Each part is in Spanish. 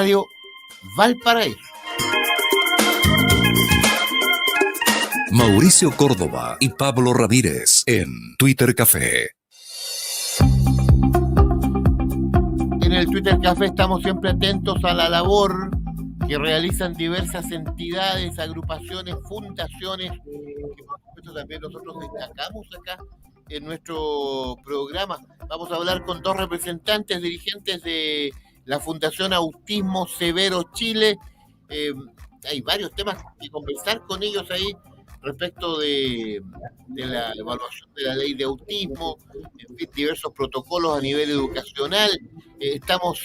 Radio Valparaíso. Mauricio Córdoba y Pablo Ramírez en Twitter Café. En el Twitter Café estamos siempre atentos a la labor que realizan diversas entidades, agrupaciones, fundaciones, que por supuesto también nosotros destacamos acá en nuestro programa. Vamos a hablar con dos representantes, dirigentes de la Fundación Autismo Severo Chile. Hay varios temas que conversar con ellos ahí respecto de la evaluación de la ley de autismo, en fin, diversos protocolos a nivel educacional. Estamos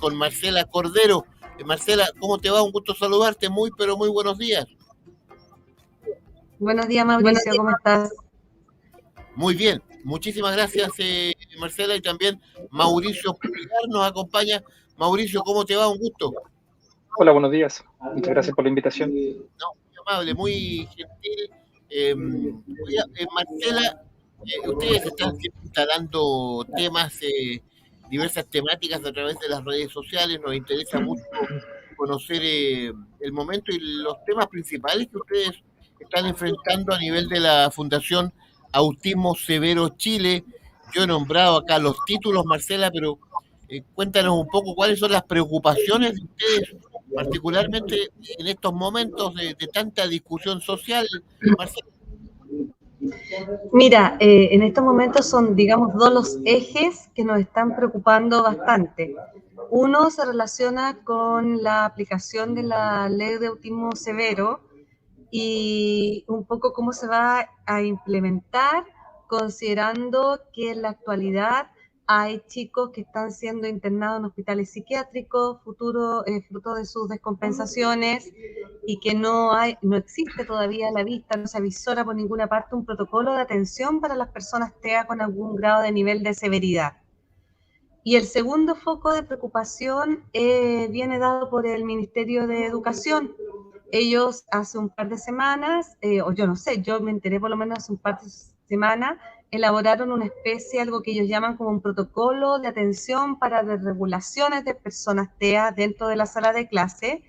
con Marcela Cordero. Marcela, ¿cómo te va? Un gusto saludarte. Pero muy buenos días. Buenos días, Mauricio, ¿cómo estás? Muy bien, muchísimas gracias, Marcela, y también Mauricio Pulgar nos acompaña. Mauricio, ¿cómo te va? Un gusto. Hola, buenos días. Muchas gracias por la invitación. No, muy amable, muy gentil. Marcela, ustedes están siempre instalando temas, diversas temáticas a través de las redes sociales. Nos interesa mucho conocer el momento y los temas principales que ustedes están enfrentando a nivel de la Fundación Autismo Severo Chile. Yo he nombrado acá los títulos, Marcela, pero cuéntanos un poco cuáles son las preocupaciones de ustedes, particularmente en estos momentos de tanta discusión social, Marcela. Mira, en estos momentos son, digamos, dos los ejes que nos están preocupando bastante. Uno se relaciona con la aplicación de la ley de autismo severo y un poco cómo se va a implementar, considerando que en la actualidad hay chicos que están siendo internados en hospitales psiquiátricos, fruto de sus descompensaciones, y que no existe todavía a la vista, no se avisora por ninguna parte un protocolo de atención para las personas TEA con algún grado de nivel de severidad. Y el segundo foco de preocupación viene dado por el Ministerio de Educación. Ellos hace un par de semanas, o yo no sé, yo me enteré por lo menos hace un par de semanas, elaboraron una especie, algo que ellos llaman como un protocolo de atención para desregulaciones de personas TEA dentro de la sala de clase,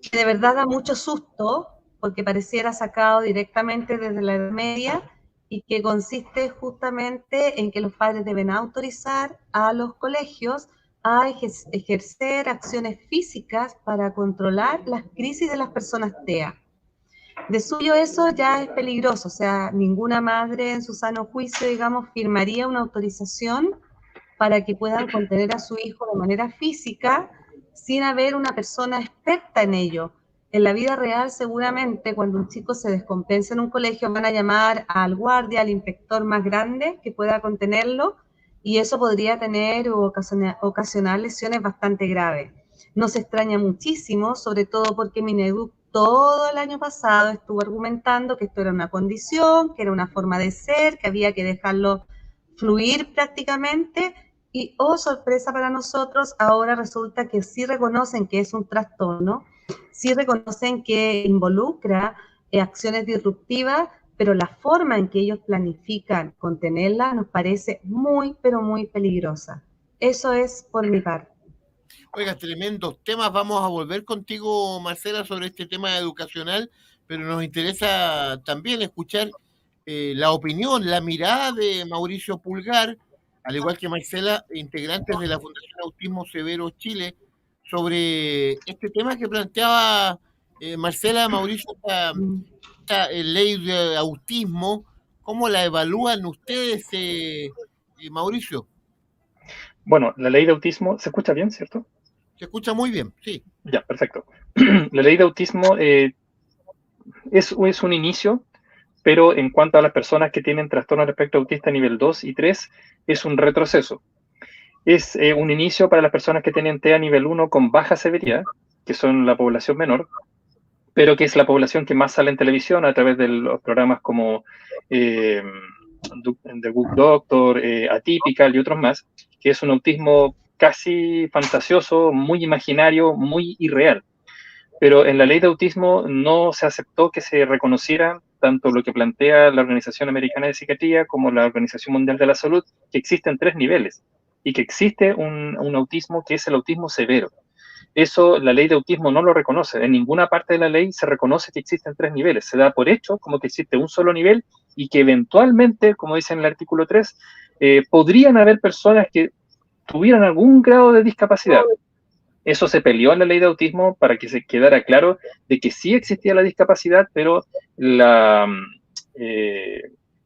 que de verdad da mucho susto, porque pareciera sacado directamente desde la Edad Media, y que consiste justamente en que los padres deben autorizar a los colegios a ejercer acciones físicas para controlar las crisis de las personas TEA. De suyo eso ya es peligroso, o sea, ninguna madre en su sano juicio, digamos, firmaría una autorización para que puedan contener a su hijo de manera física sin haber una persona experta en ello. En la vida real, seguramente, cuando un chico se descompensa en un colegio, van a llamar al guardia, al inspector más grande que pueda contenerlo, y eso podría tener o ocasionar lesiones bastante graves. Nos extraña muchísimo, sobre todo porque Mineduc todo el año pasado estuvo argumentando que esto era una condición, que era una forma de ser, que había que dejarlo fluir prácticamente, y oh, sorpresa para nosotros, ahora resulta que sí reconocen que es un trastorno, sí reconocen que involucra acciones disruptivas, pero la forma en que ellos planifican contenerla nos parece muy, pero muy peligrosa. Eso es por mi parte. Oiga, tremendos temas. Vamos a volver contigo, Marcela, sobre este tema educacional, pero nos interesa también escuchar la opinión, la mirada de Mauricio Pulgar, al igual que Marcela, integrantes de la Fundación Autismo Severo Chile, sobre este tema que planteaba Marcela, Mauricio, esta ley de autismo. ¿Cómo la evalúan ustedes, Mauricio? Bueno, la ley de autismo, ¿se escucha bien, cierto? Se escucha muy bien, sí. Ya, perfecto. La ley de autismo es un inicio, pero en cuanto a las personas que tienen trastorno del espectro autista nivel 2 y 3, es un retroceso. Es un inicio para las personas que tienen TEA nivel 1 con baja severidad, que son la población menor, pero que es la población que más sale en televisión a través de los programas como The Good Doctor, Atypical y otros más, que es un autismo casi fantasioso, muy imaginario, muy irreal. Pero en la ley de autismo no se aceptó que se reconociera tanto lo que plantea la Organización Americana de Psiquiatría como la Organización Mundial de la Salud, que existen 3 niveles y que existe un autismo que es el autismo severo. Eso la ley de autismo no lo reconoce. En ninguna parte de la ley se reconoce que existen 3 niveles. Se da por hecho como que existe un solo nivel y que eventualmente, como dice en el artículo 3, podrían haber personas que tuvieran algún grado de discapacidad. Eso se peleó en la ley de autismo para que se quedara claro de que sí existía la discapacidad, pero la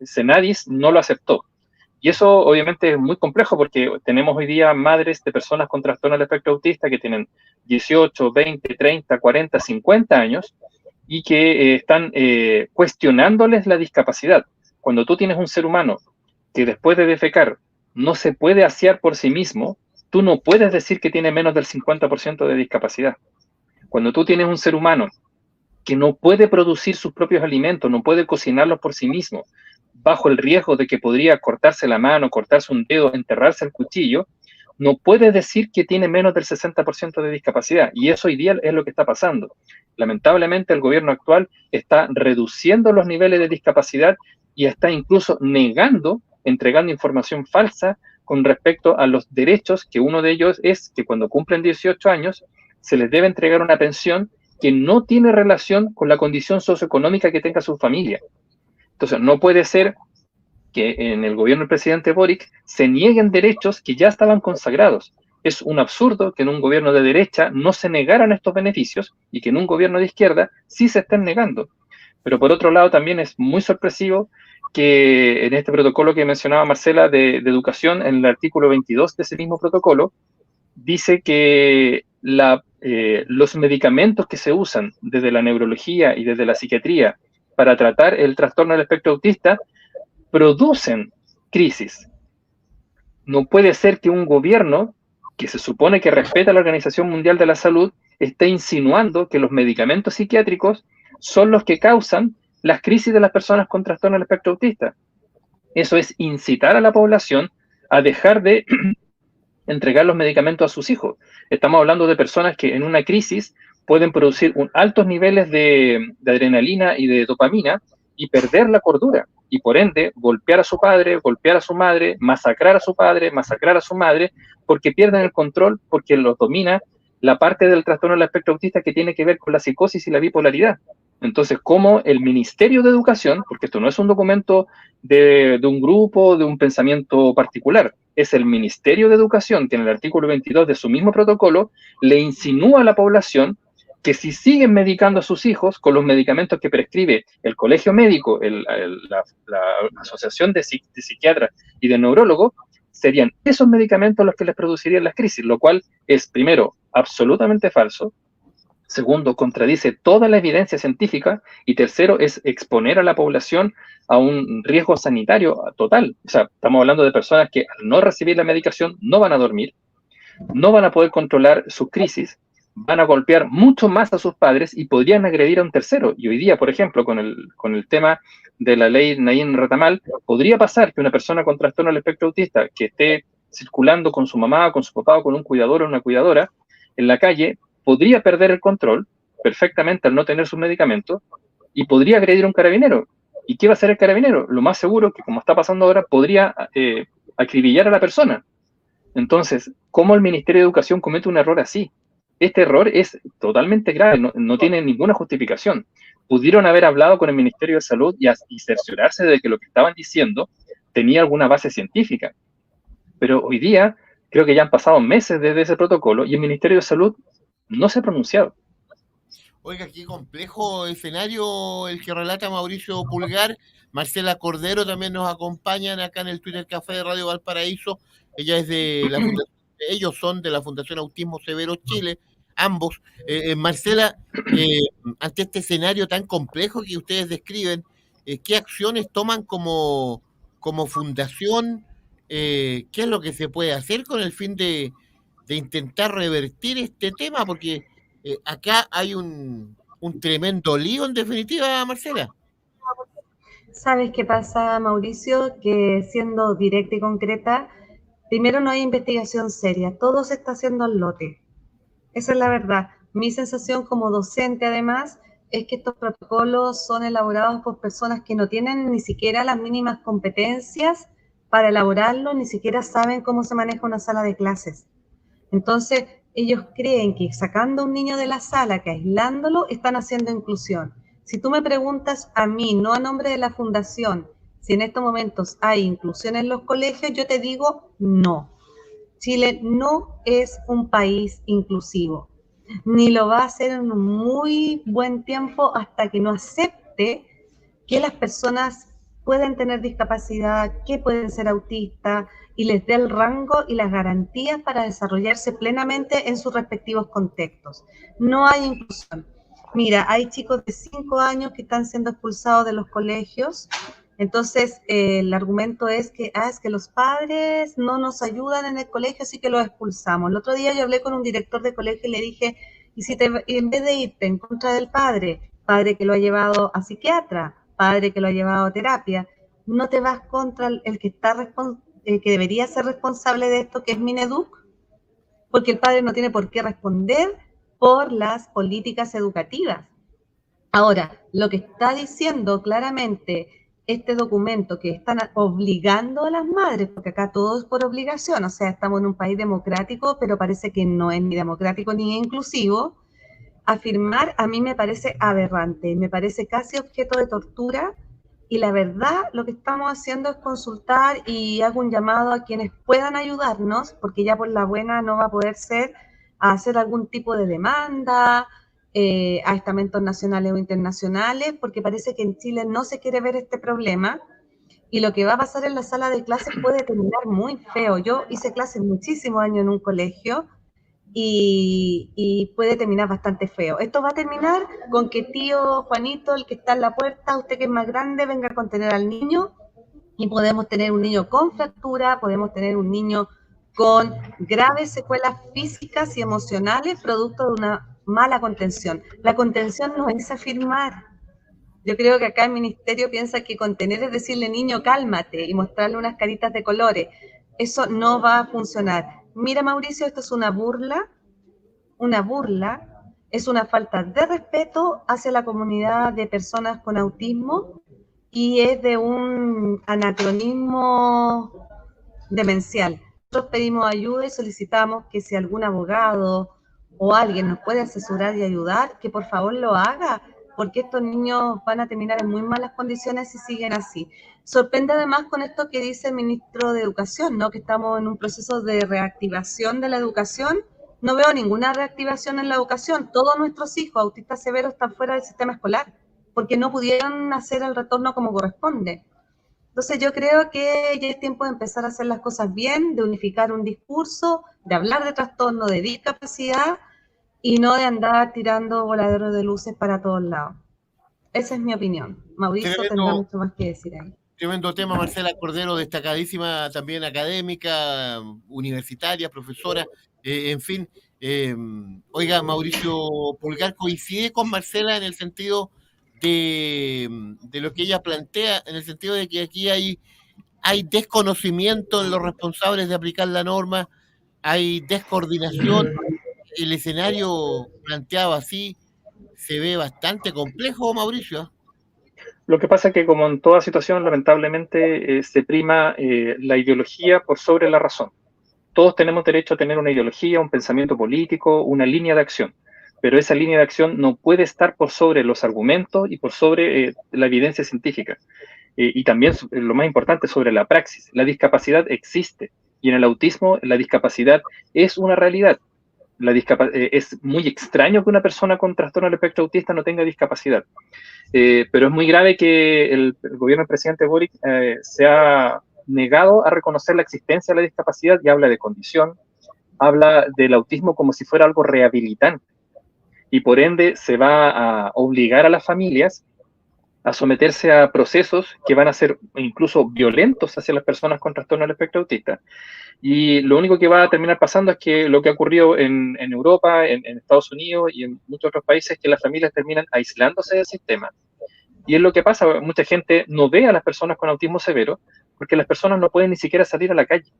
Senadis no lo aceptó. Y eso obviamente es muy complejo porque tenemos hoy día madres de personas con trastorno del espectro autista que tienen 18, 20, 30, 40, 50 años y que están cuestionándoles la discapacidad. Cuando tú tienes un ser humano que después de defecar no se puede asear por sí mismo, tú no puedes decir que tiene menos del 50% de discapacidad. Cuando tú tienes un ser humano que no puede producir sus propios alimentos, no puede cocinarlos por sí mismo, bajo el riesgo de que podría cortarse la mano, cortarse un dedo, enterrarse el cuchillo, no puede decir que tiene menos del 60% de discapacidad. Y eso hoy día es lo que está pasando. Lamentablemente el gobierno actual está reduciendo los niveles de discapacidad y está incluso entregando información falsa con respecto a los derechos, que uno de ellos es que cuando cumplen 18 años se les debe entregar una pensión que no tiene relación con la condición socioeconómica que tenga su familia. Entonces, no puede ser que en el gobierno del presidente Boric se nieguen derechos que ya estaban consagrados. Es un absurdo que en un gobierno de derecha no se negaran estos beneficios y que en un gobierno de izquierda sí se estén negando. Pero por otro lado también es muy sorpresivo que en este protocolo que mencionaba Marcela de educación, en el artículo 22 de ese mismo protocolo, dice que los medicamentos que se usan desde la neurología y desde la psiquiatría para tratar el trastorno del espectro autista producen crisis. No puede ser que un gobierno que se supone que respeta la Organización Mundial de la Salud esté insinuando que los medicamentos psiquiátricos son los que causan las crisis de las personas con trastorno del espectro autista. Eso es incitar a la población a dejar de entregar los medicamentos a sus hijos. Estamos hablando de personas que en una crisis pueden producir altos niveles de adrenalina y de dopamina y perder la cordura. Y por ende, golpear a su padre, golpear a su madre, masacrar a su padre, masacrar a su madre, porque pierden el control, porque los domina la parte del trastorno del espectro autista que tiene que ver con la psicosis y la bipolaridad. Entonces, como el Ministerio de Educación, porque esto no es un documento de un grupo, de un pensamiento particular, es el Ministerio de Educación que en el artículo 22 de su mismo protocolo le insinúa a la población que si siguen medicando a sus hijos con los medicamentos que prescribe el colegio médico, la asociación de psiquiatras y de neurólogos, serían esos medicamentos los que les producirían las crisis, lo cual es, primero, absolutamente falso. Segundo, contradice toda la evidencia científica. Y tercero, es exponer a la población a un riesgo sanitario total. O sea, estamos hablando de personas que al no recibir la medicación no van a dormir, no van a poder controlar sus crisis, van a golpear mucho más a sus padres y podrían agredir a un tercero. Y hoy día, por ejemplo, con el tema de la ley Nayin Retamal, podría pasar que una persona con trastorno del espectro autista que esté circulando con su mamá, con su papá o con un cuidador o una cuidadora en la calle, podría perder el control perfectamente al no tener sus medicamentos y podría agredir a un carabinero. ¿Y qué va a hacer el carabinero? Lo más seguro que, como está pasando ahora, podría acribillar a la persona. Entonces, ¿cómo el Ministerio de Educación comete un error así? Este error es totalmente grave, no tiene ninguna justificación. Pudieron haber hablado con el Ministerio de Salud y cerciorarse de que lo que estaban diciendo tenía alguna base científica. Pero hoy día, creo que ya han pasado meses desde ese protocolo y el Ministerio de Salud no se ha pronunciado. Oiga, qué complejo escenario el que relata Mauricio Pulgar. Marcela Cordero también nos acompañan acá en el Twitter Café de Radio Valparaíso. Ella es de la fundación, ellos son de la Fundación Autismo Severo Chile, ambos. Marcela, ante este escenario tan complejo que ustedes describen, ¿qué acciones toman como fundación? ¿Qué es lo que se puede hacer con el fin de intentar revertir este tema? Porque acá hay un tremendo lío, en definitiva, Marcela. ¿Sabes qué pasa, Mauricio? Que siendo directa y concreta, primero no hay investigación seria, todo se está haciendo al lote. Esa es la verdad. Mi sensación como docente, además, es que estos protocolos son elaborados por personas que no tienen ni siquiera las mínimas competencias para elaborarlo, ni siquiera saben cómo se maneja una sala de clases. Entonces, ellos creen que sacando a un niño de la sala, que aislándolo, están haciendo inclusión. Si tú me preguntas a mí, no a nombre de la fundación, si en estos momentos hay inclusión en los colegios, yo te digo no. Chile no es un país inclusivo, ni lo va a hacer en un muy buen tiempo hasta que no acepte que las personas pueden tener discapacidad, que pueden ser autistas, y les dé el rango y las garantías para desarrollarse plenamente en sus respectivos contextos. No hay inclusión. Mira, hay chicos de 5 años que están siendo expulsados de los colegios. Entonces, el argumento es que los padres no nos ayudan en el colegio, así que los expulsamos. El otro día yo hablé con un director de colegio y le dije, y en vez de irte en contra del padre que lo ha llevado a psiquiatra, padre que lo ha llevado a terapia, no te vas contra el que está que debería ser responsable de esto, que es Mineduc, porque el padre no tiene por qué responder por las políticas educativas. Ahora, lo que está diciendo claramente este documento, que están obligando a las madres, porque acá todo es por obligación, o sea, estamos en un país democrático, pero parece que no es ni democrático ni inclusivo, afirmar a mí me parece aberrante, me parece casi objeto de tortura, y la verdad lo que estamos haciendo es consultar, y hago un llamado a quienes puedan ayudarnos, porque ya por la buena no va a poder ser, a hacer algún tipo de demanda a estamentos nacionales o internacionales, porque parece que en Chile no se quiere ver este problema, y lo que va a pasar en la sala de clases puede terminar muy feo. Yo hice clases muchísimos años en un colegio, y puede terminar bastante feo. Esto va a terminar con que tío Juanito, el que está en la puerta, usted que es más grande, venga a contener al niño, y podemos tener un niño con fractura, podemos tener un niño con graves secuelas físicas y emocionales producto de una mala contención. La contención no es afirmar. Yo creo que acá el ministerio piensa que contener es decirle, niño, cálmate, y mostrarle unas caritas de colores. Eso no va a funcionar. Mira, Mauricio, esto es una burla, es una falta de respeto hacia la comunidad de personas con autismo, y es de un anacronismo demencial. Nosotros pedimos ayuda y solicitamos que si algún abogado o alguien nos puede asesorar y ayudar, que por favor lo haga, porque estos niños van a terminar en muy malas condiciones si siguen así. Sorprende además con esto que dice el ministro de Educación, ¿no? Que estamos en un proceso de reactivación de la educación. No veo ninguna reactivación en la educación. Todos nuestros hijos autistas severos están fuera del sistema escolar, porque no pudieron hacer el retorno como corresponde. Entonces yo creo que ya es tiempo de empezar a hacer las cosas bien, de unificar un discurso, de hablar de trastorno de discapacidad, y no de andar tirando voladeros de luces para todos lados. Esa es mi opinión. Mauricio tendrá mucho más que decir ahí. Tremendo tema, Marcela Cordero, destacadísima también académica, universitaria, profesora, en fin. Oiga, Mauricio Pulgar, ¿coincide con Marcela en el sentido de lo que ella plantea, en el sentido de que aquí hay desconocimiento en los responsables de aplicar la norma, hay descoordinación? El escenario planteado así se ve bastante complejo, Mauricio. Lo que pasa es que, como en toda situación, lamentablemente se prima la ideología por sobre la razón. Todos tenemos derecho a tener una ideología, un pensamiento político, una línea de acción, pero esa línea de acción no puede estar por sobre los argumentos y por sobre la evidencia científica. Y también, lo más importante, sobre la praxis. La discapacidad existe, y en el autismo la discapacidad es una realidad. Es muy extraño que una persona con trastorno del espectro autista no tenga discapacidad. Pero es muy grave que el gobierno del presidente Boric se ha negado a reconocer la existencia de la discapacidad, y habla de condición, habla del autismo como si fuera algo rehabilitante, y por ende se va a obligar a las familias a someterse a procesos que van a ser incluso violentos hacia las personas con trastorno del espectro autista. Y lo único que va a terminar pasando es que lo que ha ocurrido en Europa, en Estados Unidos y en muchos otros países, es que las familias terminan aislándose del sistema. Y es lo que pasa, mucha gente no ve a las personas con autismo severo porque las personas no pueden ni siquiera salir a la calle,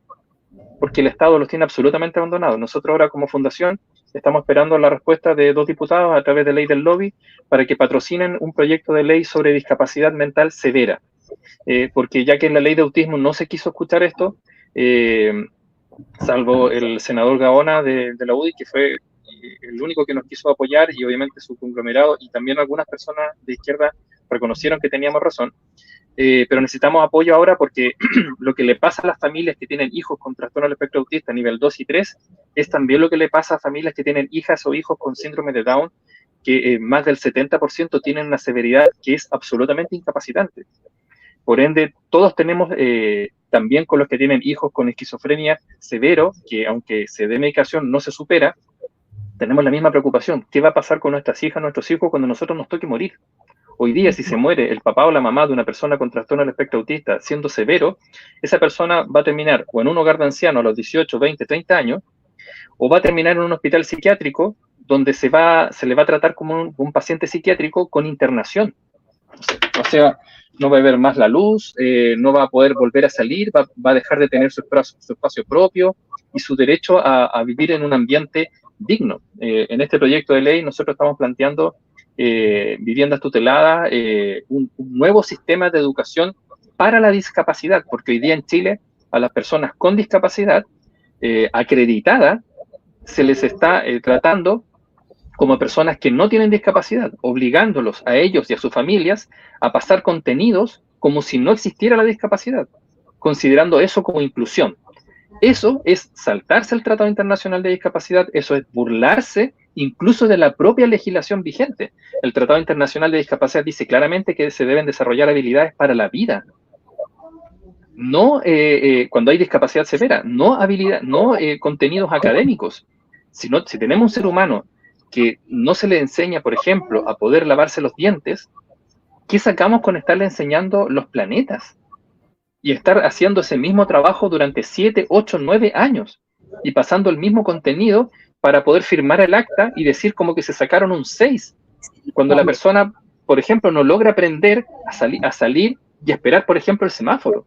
porque el Estado los tiene absolutamente abandonados. Nosotros ahora, como fundación, estamos esperando la respuesta de 2 diputados a través de ley del lobby para que patrocinen un proyecto de ley sobre discapacidad mental severa. Porque ya que en la ley de autismo no se quiso escuchar esto, salvo el senador Gaona de la UDI, que fue el único que nos quiso apoyar, y obviamente su conglomerado, y también algunas personas de izquierda reconocieron que teníamos razón. Pero necesitamos apoyo ahora porque lo que le pasa a las familias que tienen hijos con trastorno del espectro autista nivel 2 y 3 es también lo que le pasa a familias que tienen hijas o hijos con síndrome de Down, que más del 70% tienen una severidad que es absolutamente incapacitante. Por ende, todos tenemos, también con los que tienen hijos con esquizofrenia severo, que aunque se dé medicación no se supera, tenemos la misma preocupación. ¿Qué va a pasar con nuestras hijas, nuestros hijos cuando a nosotros nos toque morir? Hoy día, si se muere el papá o la mamá de una persona con trastorno del espectro autista siendo severo, esa persona va a terminar o en un hogar de ancianos a los 18, 20, 30 años, o va a terminar en un hospital psiquiátrico donde se le va a tratar como un paciente psiquiátrico con internación. O sea, no va a ver más la luz, no va a poder volver a salir, va a dejar de tener su espacio propio y su derecho a vivir en un ambiente digno. En este proyecto de ley nosotros estamos planteando viviendas tuteladas, un nuevo sistema de educación para la discapacidad, porque hoy día en Chile a las personas con discapacidad acreditada se les está tratando como personas que no tienen discapacidad, obligándolos a ellos y a sus familias a pasar contenidos como si no existiera la discapacidad, considerando eso como inclusión. Eso es saltarse el Tratado Internacional de Discapacidad, eso es burlarse incluso de la propia legislación vigente. El Tratado Internacional de Discapacidad dice claramente que se deben desarrollar habilidades para la vida. No cuando hay discapacidad severa, no contenidos académicos. Si tenemos un ser humano que no se le enseña, por ejemplo, a poder lavarse los dientes, ¿qué sacamos con estarle enseñando los planetas? Y estar haciendo ese mismo trabajo durante 7, 8, 9 años y pasando el mismo contenido para poder firmar el acta y decir como que se sacaron un 6, cuando la persona, por ejemplo, no logra aprender a salir y esperar, por ejemplo, el semáforo.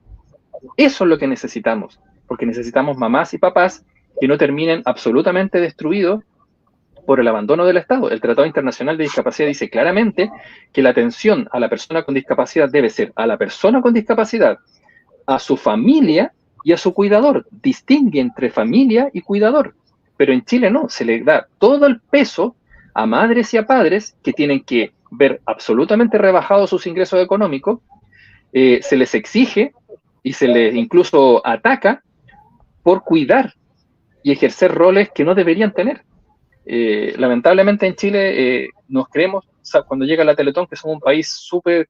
Eso es lo que necesitamos, porque necesitamos mamás y papás que no terminen absolutamente destruidos por el abandono del Estado. El Tratado Internacional de Discapacidad dice claramente que la atención a la persona con discapacidad debe ser a la persona con discapacidad, a su familia y a su cuidador. Distingue entre familia y cuidador. Pero en Chile no, se le da todo el peso a madres y a padres que tienen que ver absolutamente rebajados sus ingresos económicos, se les exige y se les incluso ataca por cuidar y ejercer roles que no deberían tener. Lamentablemente en Chile nos creemos, cuando llega la Teletón, que somos un país súper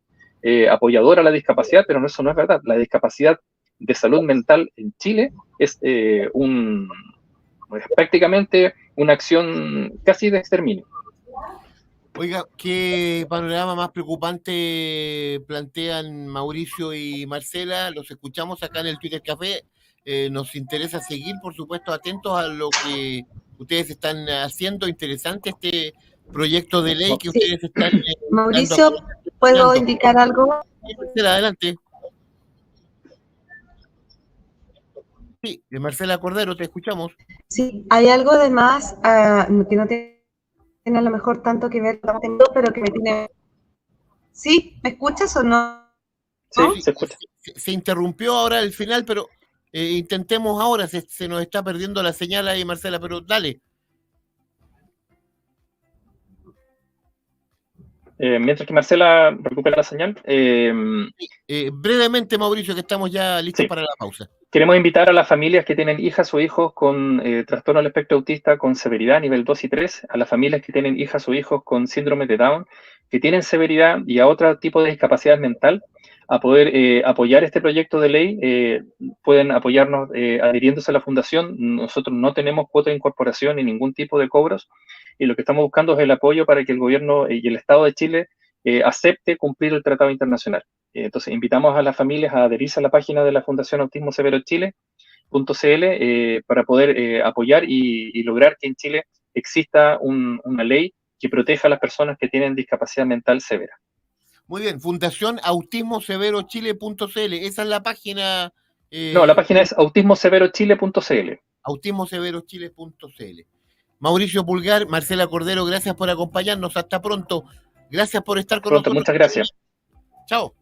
apoyador a la discapacidad, pero eso no es verdad. La discapacidad de salud mental en Chile es prácticamente una acción casi de exterminio. Oiga, ¿qué panorama más preocupante plantean Mauricio y Marcela? Los escuchamos acá en el Twitter Café. Nos interesa seguir, por supuesto, atentos a lo que ustedes están haciendo. Interesante este proyecto de ley que ustedes están... Mauricio, ¿puedo indicar algo? Marcela, adelante. Sí, Marcela Cordero, te escuchamos. Sí, hay algo de más que no tiene a lo mejor tanto que ver con lo pero que me tiene... ¿Sí? ¿Me escuchas o no? Sí, se escucha. Se interrumpió ahora el final, pero intentemos ahora, se nos está perdiendo la señal ahí, Marcela, pero dale. Mientras que Marcela recupera la señal. Brevemente, Mauricio, que estamos ya listos para la pausa. Queremos invitar a las familias que tienen hijas o hijos con trastorno del espectro autista con severidad nivel 2 y 3, a las familias que tienen hijas o hijos con síndrome de Down, que tienen severidad y a otro tipo de discapacidad mental, a poder apoyar este proyecto de ley. Pueden apoyarnos adhiriéndose a la fundación. Nosotros no tenemos cuota de incorporación ni ningún tipo de cobros, y lo que estamos buscando es el apoyo para que el gobierno y el Estado de Chile acepte cumplir el tratado internacional. Entonces, invitamos a las familias a adherirse a la página de la Fundación Autismo Severo Chile.cl para poder apoyar y lograr que en Chile exista una ley que proteja a las personas que tienen discapacidad mental severa. Muy bien, Fundación Autismo Severo Chile.cl, esa es la página. No, la página es autismoseverochile.cl. Autismoseverochile.cl. Mauricio Pulgar, Marcela Cordero, gracias por acompañarnos. Hasta pronto. Gracias por estar con nosotros. Muchas gracias. Chao.